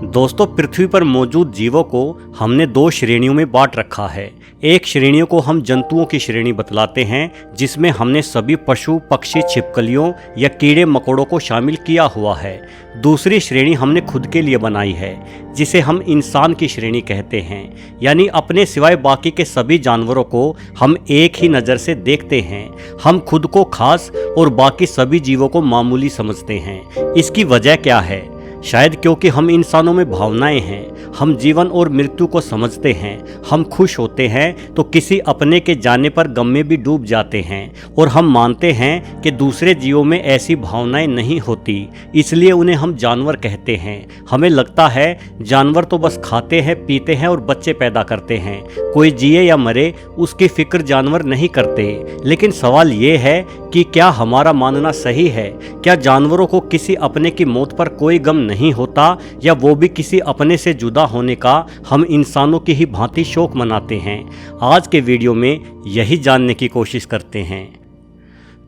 दोस्तों, पृथ्वी पर मौजूद जीवों को हमने दो श्रेणियों में बांट रखा है। एक श्रेणियों को हम जंतुओं की श्रेणी बतलाते हैं, जिसमें हमने सभी पशु, पक्षी, छिपकलियों या कीड़े मकोड़ों को शामिल किया हुआ है। दूसरी श्रेणी हमने खुद के लिए बनाई है, जिसे हम इंसान की श्रेणी कहते हैं। यानी अपने सिवाय बाकी के सभी जानवरों को हम एक ही नज़र से देखते हैं। हम खुद को खास और बाकी सभी जीवों को मामूली समझते हैं। इसकी वजह क्या है? शायद क्योंकि हम इंसानों में भावनाएं हैं। हम जीवन और मृत्यु को समझते हैं। हम खुश होते हैं तो किसी अपने के जाने पर गम में भी डूब जाते हैं, और हम मानते हैं कि दूसरे जीवों में ऐसी भावनाएं नहीं होती, इसलिए उन्हें हम जानवर कहते हैं। हमें लगता है जानवर तो बस खाते हैं, पीते हैं और बच्चे पैदा करते हैं। कोई जिए या मरे उसकी फिक्र जानवर नहीं करते। लेकिन सवाल ये है कि क्या हमारा मानना सही है? क्या जानवरों को किसी अपने की मौत पर कोई गम नहीं होता, या वो भी किसी अपने से जुदा होने का हम इंसानों की ही भांति शोक मनाते हैं? आज के वीडियो में यही जानने की कोशिश करते हैं।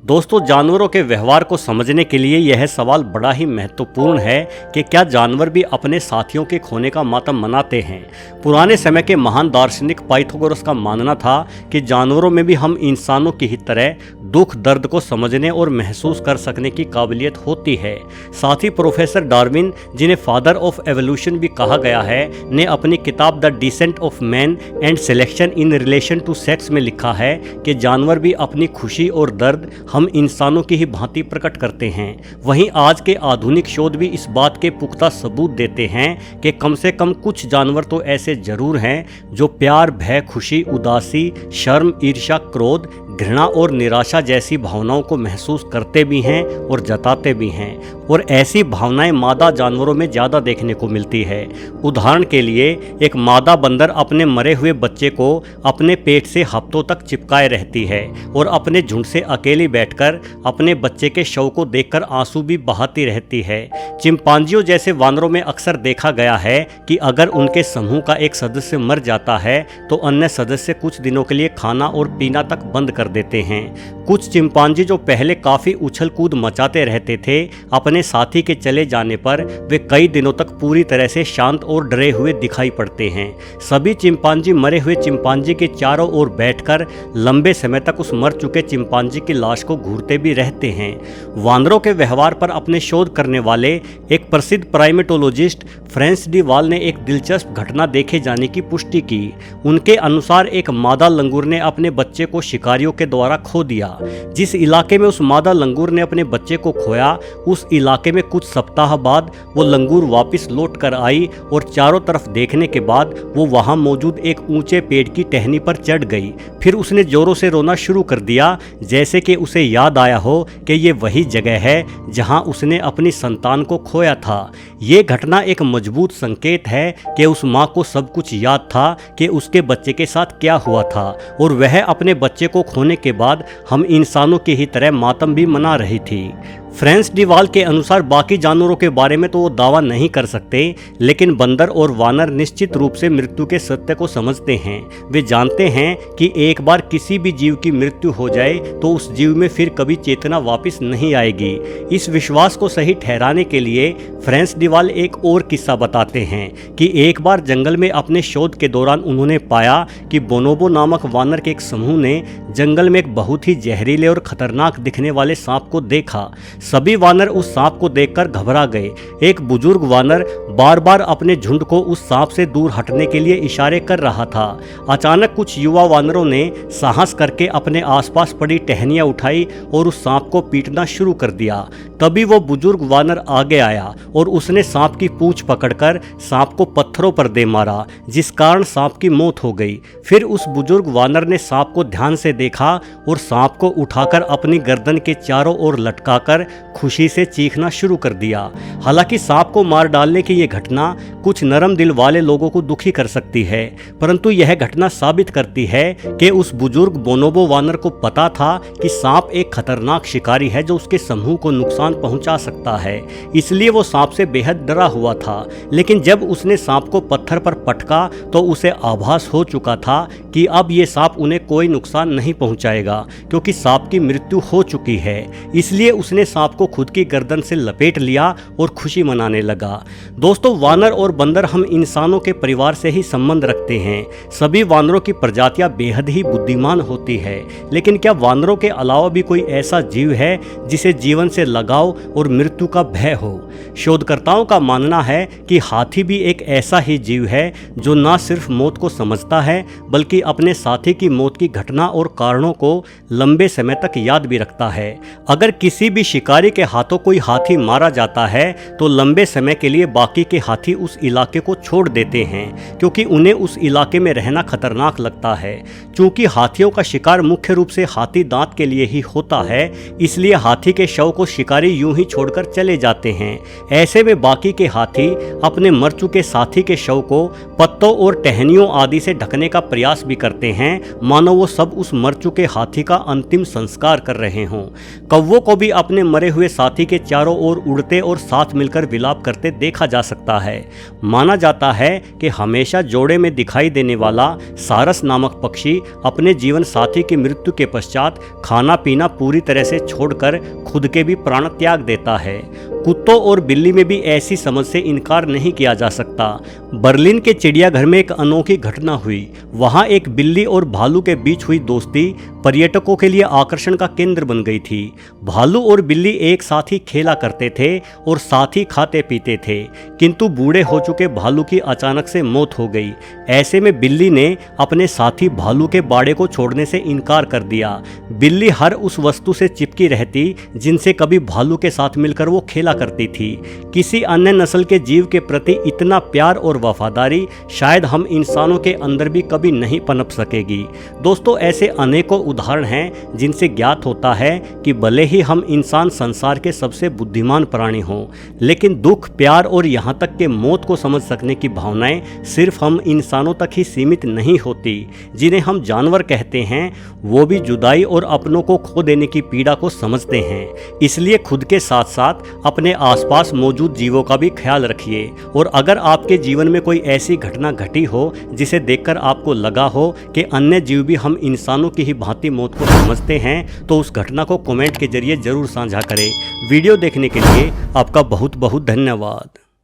दोस्तों, जानवरों के व्यवहार को समझने के लिए यह सवाल बड़ा ही महत्वपूर्ण है कि क्या जानवर भी अपने साथियों के खोने का मातम मनाते हैं। पुराने समय के महान दार्शनिक पाइथागोरस का मानना था कि जानवरों में भी हम इंसानों की ही तरह दुख दर्द को समझने और महसूस कर सकने की काबिलियत होती है। साथ ही प्रोफेसर डार्विन, जिन्हें फादर ऑफ एवोल्यूशन भी कहा गया है, ने अपनी किताब the descent of man and selection in relation to sex में लिखा है कि जानवर भी अपनी खुशी और दर्द हम इंसानों की ही भांति प्रकट करते हैं। वहीं आज के आधुनिक शोध भी इस बात के पुख्ता सबूत देते हैं कि कम से कम कुछ जानवर तो ऐसे जरूर हैं जो प्यार, भय, खुशी, उदासी, शर्म, ईर्ष्या, क्रोध, घृणा और निराशा जैसी भावनाओं को महसूस करते भी हैं और जताते भी हैं। और ऐसी भावनाएं मादा जानवरों में ज़्यादा देखने को मिलती है। उदाहरण के लिए, एक मादा बंदर अपने मरे हुए बच्चे को अपने पेट से हफ्तों तक चिपकाए रहती है और अपने झुंड से अकेली बैठकर अपने बच्चे के शव को देखकर आंसू भी बहाती रहती है। चिंपांजियों जैसे वानरों में अक्सर देखा गया है कि अगर उनके समूह का एक सदस्य मर जाता है तो अन्य सदस्य कुछ दिनों के लिए खाना और पीना तक बंद कर देते हैं। कुछ चिंपांजी जो पहले काफ़ी उछल कूद मचाते रहते थे, अपने साथी के चले जाने पर वे कई दिनों तक पूरी तरह से शांत और डरे हुए दिखाई पड़ते हैं। सभी चिंपांजी मरे हुए चिंपांजी के चारों ओर बैठकर लंबे समय तक उस मर चुके चिंपांजी की लाश को घूरते भी रहते हैं। वानरों के व्यवहार पर अपने शोध करने वाले एक प्रसिद्ध प्राइमेटोलॉजिस्ट फ्रांस डी वाल ने एक दिलचस्प घटना देखे जाने की पुष्टि की। उनके अनुसार एक मादा लंगूर ने अपने बच्चे को शिकारियों के द्वारा खो दिया। जिस इलाके में उस मादा लंगूर ने अपने बच्चे को खोया, उस इलाके में कुछ सप्ताह बाद वो लंगूर वापस लौट कर आई और चारों तरफ देखने के बाद वो वहां मौजूद एक ऊंचे पेड़ की टहनी पर चढ़ गई। फिर उसने जोरों से रोना शुरू कर दिया, जैसे कि उसे याद आया हो कि ये वही जगह है जहां उसने अपनी संतान को खोया था। ये घटना एक मजबूत संकेत है कि उस माँ को सब कुछ याद था कि उसके बच्चे के साथ क्या हुआ था, और वह अपने बच्चे को खोने के बाद हम इंसानों की ही तरह मातम भी मना रही थी। फ्रांस डी वाल के अनुसार बाकी जानवरों के बारे में तो वो दावा नहीं कर सकते, लेकिन बंदर और वानर निश्चित रूप से मृत्यु के सत्य को समझते हैं। वे जानते हैं कि एक बार किसी भी जीव की मृत्यु हो जाए तो उस जीव में फिर कभी चेतना वापस नहीं आएगी। इस विश्वास को सही ठहराने के लिए फ्रांस डी वाल एक और किस्सा बताते हैं कि एक बार जंगल में अपने शोध के दौरान उन्होंने पाया कि बोनोबो नामक वानर के एक समूह ने जंगल में एक बहुत ही जहरीले और खतरनाक दिखने वाले सांप को देखा। सभी वानर उस सांप को देखकर घबरा गए। एक बुजुर्ग वानर बार बार अपने झुंड को उस सांप से दूर हटने के लिए इशारे कर रहा था। अचानक कुछ युवा वानरों ने साहस करके अपने आसपास पड़ी टहनियां उठाई और उस सांप को पीटना शुरू कर दिया। तभी वो बुजुर्ग वानर आगे आया और उसने सांप की पूंछ पकड़कर सांप को पत्थरों पर दे मारा, जिस कारण सांप की मौत हो गई। फिर उस बुजुर्ग वानर ने सांप को ध्यान से देखा और सांप को उठाकर अपनी गर्दन के चारों ओर लटकाकर खुशी से चीखना शुरू कर दिया। हालांकि सांप को मार डालने की यह घटना कुछ नरम दिल वाले लोगों को दुखी कर सकती है, परंतु यह घटना साबित करती है कि उस बुजुर्ग बोनोबो वानर को पता था कि सांप एक खतरनाक शिकारी है जो उसके समूह को नुकसान नुकसान पहुंचा सकता है, इसलिए वो सांप से बेहद डरा हुआ था। लेकिन जब उसने सांप को पत्थर पर पटका तो उसे आभास हो चुका था कि अब ये सांप उन्हें कोई नुकसान नहीं पहुंचाएगा, क्योंकि सांप की मृत्यु हो चुकी है। इसलिए उसने सांप को खुद की गर्दन से लपेट लिया और खुशी मनाने लगा। दोस्तों, वानर और बंदर हम इंसानों के परिवार से ही संबंध रखते हैं। सभी वानरों की प्रजातियां बेहद ही बुद्धिमान होती है, लेकिन क्या वानरों के अलावा भी कोई ऐसा जीव है जिसे जीवन से लगाव और मृत्यु का भय हो? शोधकर्ताओं का मानना है कि हाथी भी एक ऐसा ही जीव है जो न सिर्फ मौत को समझता है, बल्कि अपने साथी की मौत की घटना और कारणों को लंबे समय तक याद भी रखता है। अगर किसी भी शिकारी के हाथों कोई हाथी मारा जाता है तो लंबे समय के लिए बाकी के हाथी उस इलाके को छोड़ देते हैं, क्योंकि उन्हें उस इलाके में रहना खतरनाक लगता है। चूंकि हाथियों का शिकार मुख्य रूप से हाथी दांत के लिए ही होता है, इसलिए हाथी के शव को शिकारी यूं ही छोड़कर चले जाते हैं। ऐसे में बाकी के हाथी अपने मर चुके साथी के शव को पत्तों और टहनियों आदि से ढकने का प्रयास भी करते हैं, मानो वो सब उस मर चुके हाथी का अंतिम संस्कार कर रहे हों। कौवों को भी अपने मरे हुए साथी के चारों ओर उड़ते और साथ मिलकर विलाप करते देखा जा सकता है। माना जाता है कि हमेशा जोड़े में दिखाई देने वाला सारस नामक पक्षी अपने जीवन साथी की मृत्यु के पश्चात खाना पीना पूरी तरह से छोड़कर खुद के भी प्राण त्याग देता है। कुत्तों और बिल्ली में भी ऐसी समझ से इनकार नहीं किया जा सकता। बर्लिन के चिड़ियाघर में एक अनोखी घटना हुई। वहां एक बिल्ली और भालू के बीच हुई दोस्ती पर्यटकों के लिए आकर्षण का केंद्र बन गई थी। भालू और बिल्ली एक साथ ही खेला करते थे और साथ ही खाते पीते थे, किंतु बूढ़े हो चुके भालू की अचानक से मौत हो गई। ऐसे में बिल्ली ने अपने साथी भालू के बाड़े को छोड़ने से इनकार कर दिया। बिल्ली हर उस वस्तु से चिपकी रहती जिनसे कभी भालू के साथ मिलकर वो खेला करती थी। किसी अन्य नस्ल के जीव के प्रति इतना प्यार और वफादारी शायद हम इंसानों के अंदर भी कभी नहीं पनप सकेगी। दोस्तों, ऐसे अनेकों उदाहरण हैं जिनसे ज्ञात होता है कि भले ही हम इंसान संसार के सबसे बुद्धिमान प्राणी हों, लेकिन दुख, प्यार और यहाँ तक के मौत को समझ सकने की भावनाएं सिर्फ हम इंसानों तक ही सीमित नहीं होती। जिन्हें हम जानवर कहते हैं, वो भी जुदाई और अपनों को खो देने की पीड़ा को समझते हैं। इसलिए खुद के साथ साथ अपने आसपास मौजूद जीवों का भी ख्याल रखिए। और अगर आपके जीवन में कोई ऐसी घटना घटी हो जिसे देखकर आपको लगा हो कि अन्य जीव भी हम इंसानों की ही भांति मौत को समझते हैं, तो उस घटना को कमेंट के जरिए जरूर साझा करें। वीडियो देखने के लिए आपका बहुत बहुत धन्यवाद।